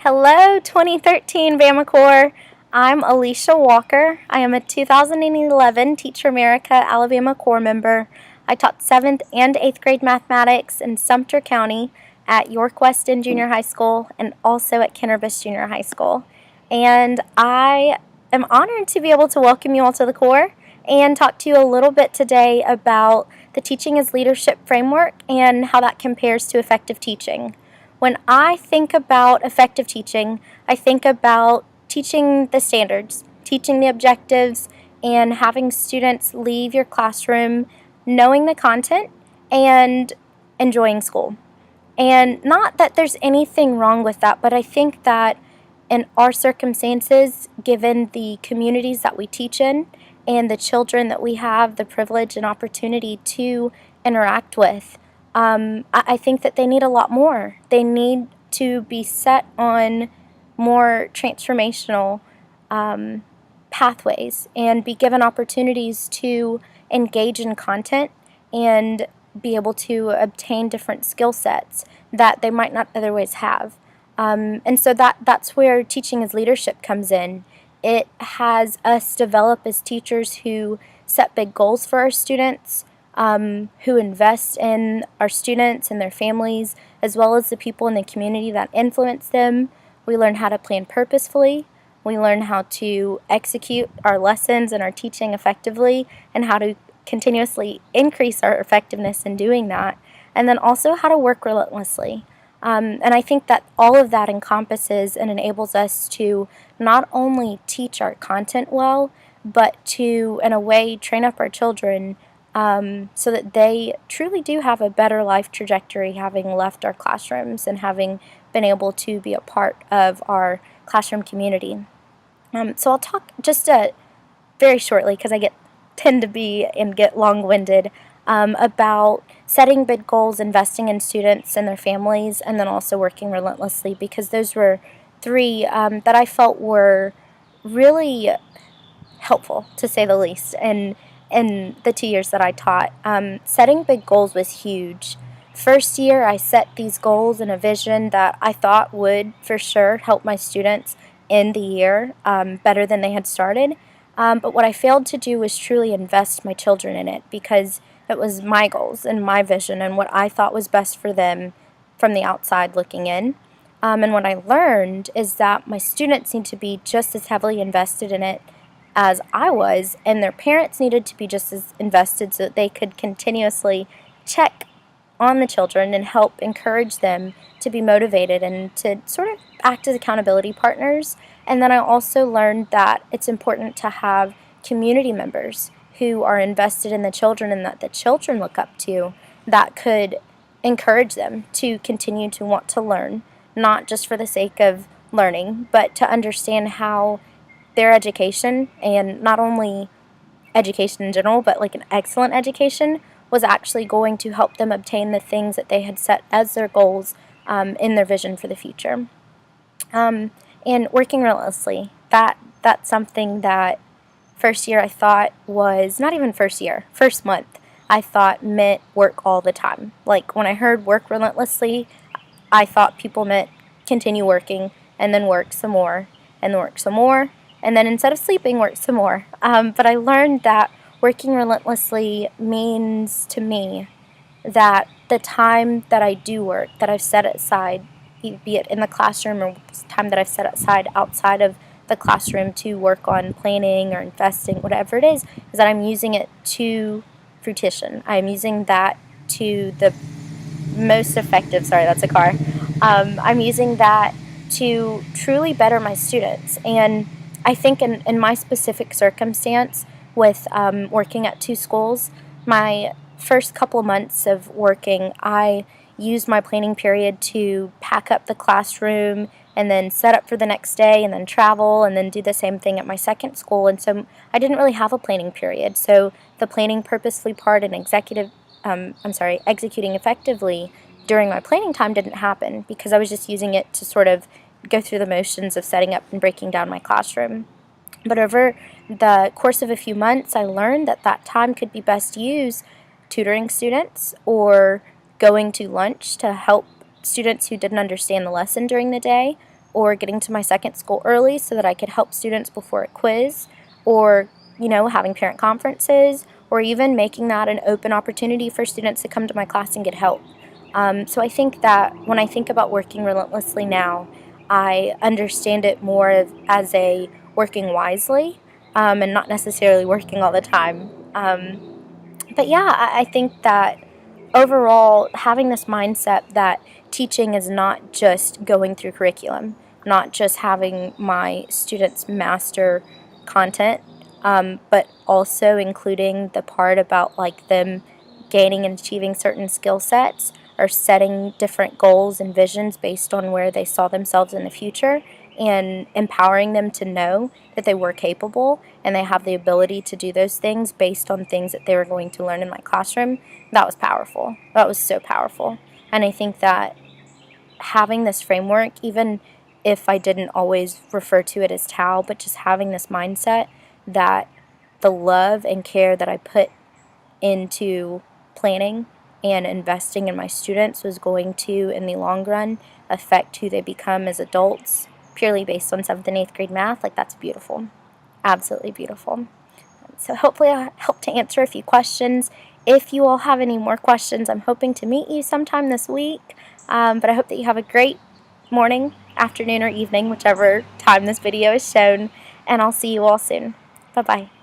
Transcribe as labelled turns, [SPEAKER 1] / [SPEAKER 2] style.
[SPEAKER 1] Hello, 2013 Bama Corps. I'm Alisha Walker. I am a 2011 Teacher America Alabama Corps member. I taught 7th and 8th grade mathematics in Sumter County at York Weston Junior High School and also at Kennerbus Junior High School. And I am honored to be able to welcome you all to the Corps and talk to you a little bit today about the Teaching as Leadership framework and how that compares to effective teaching. When I think about effective teaching, I think about teaching the standards, teaching the objectives, and having students leave your classroom knowing the content and enjoying school. And not that there's anything wrong with that, but I think that in our circumstances, given the communities that we teach in and the children that we have the privilege and opportunity to interact with, I think that they need a lot more. They need to be set on more transformational pathways and be given opportunities to engage in content and be able to obtain different skill sets that they might not otherwise have. And so that's where teaching as leadership comes in. It has us develop as teachers who set big goals for our students, who invest in our students and their families, as well as the people in the community that influence them. We learn how to plan purposefully. We learn how to execute our lessons and our teaching effectively, and how to continuously increase our effectiveness in doing that, and then also how to work relentlessly. And I think that all of that encompasses and enables us to not only teach our content well, but to, in a way, train up our children so that they truly do have a better life trajectory, having left our classrooms and having been able to be a part of our classroom community. So I'll talk just very shortly, because I tend to be and get long-winded, about setting big goals, investing in students and their families, and then also working relentlessly, because those were three that I felt were really helpful, to say the least, in the 2 years that I taught. Setting big goals was huge. First year, I set these goals and a vision that I thought would for sure help my students end the year better than they had started. But what I failed to do was truly invest my children in it, because it was my goals and my vision and what I thought was best for them from the outside looking in. And what I learned is that my students need to be just as heavily invested in it as I was, and their parents needed to be just as invested so that they could continuously check on the children and help encourage them to be motivated and to sort of act as accountability partners. And then I also learned that it's important to have community members who are invested in the children and that the children look up to, that could encourage them to continue to want to learn, not just for the sake of learning, but to understand how their education, and not only education in general, but like an excellent education, was actually going to help them obtain the things that they had set as their goals in their vision for the future. And working relentlessly, that's something that first year I thought was, not even first year, first month, I thought meant work all the time. Like when I heard work relentlessly, I thought people meant continue working and then work some more and then work some more, and then instead of sleeping, work some more. But I learned that working relentlessly means to me that the time that I do work, that I've set aside, be it in the classroom or time that I've set aside outside of the classroom to work on planning or investing, whatever it is that I'm using it to fruition. I'm using that to the most effective, sorry, that's a car. I'm using that to truly better my students. And I think in my specific circumstance with working at two schools, my first couple months of working, I used my planning period to pack up the classroom and then set up for the next day and then travel and then do the same thing at my second school. And so I didn't really have a planning period. So the planning purposefully part and executing effectively during my planning time didn't happen, because I was just using it to sort of go through the motions of setting up and breaking down my classroom. But over the course of a few months, I learned that time could be best used tutoring students or going to lunch to help students who didn't understand the lesson during the day, or getting to my second school early so that I could help students before a quiz, or, having parent conferences, or even making that an open opportunity for students to come to my class and get help. So I think that when I think about working relentlessly now, I understand it more as a working wisely, and not necessarily working all the time. But yeah, I think that overall, having this mindset that teaching is not just going through curriculum, not just having my students master content, but also including the part about like them gaining and achieving certain skill sets, or setting different goals and visions based on where they saw themselves in the future, and empowering them to know that they were capable and they have the ability to do those things based on things that they were going to learn in my classroom. That was powerful. That was so powerful. And I think that having this framework, even if I didn't always refer to it as TAL, but just having this mindset that the love and care that I put into planning and investing in my students was going to, in the long run, affect who they become as adults, purely based on 7th and 8th grade math. Like, that's beautiful. Absolutely beautiful. So hopefully I helped to answer a few questions. If you all have any more questions, I'm hoping to meet you sometime this week. But I hope that you have a great morning, afternoon, or evening, whichever time this video is shown. And I'll see you all soon. Bye-bye.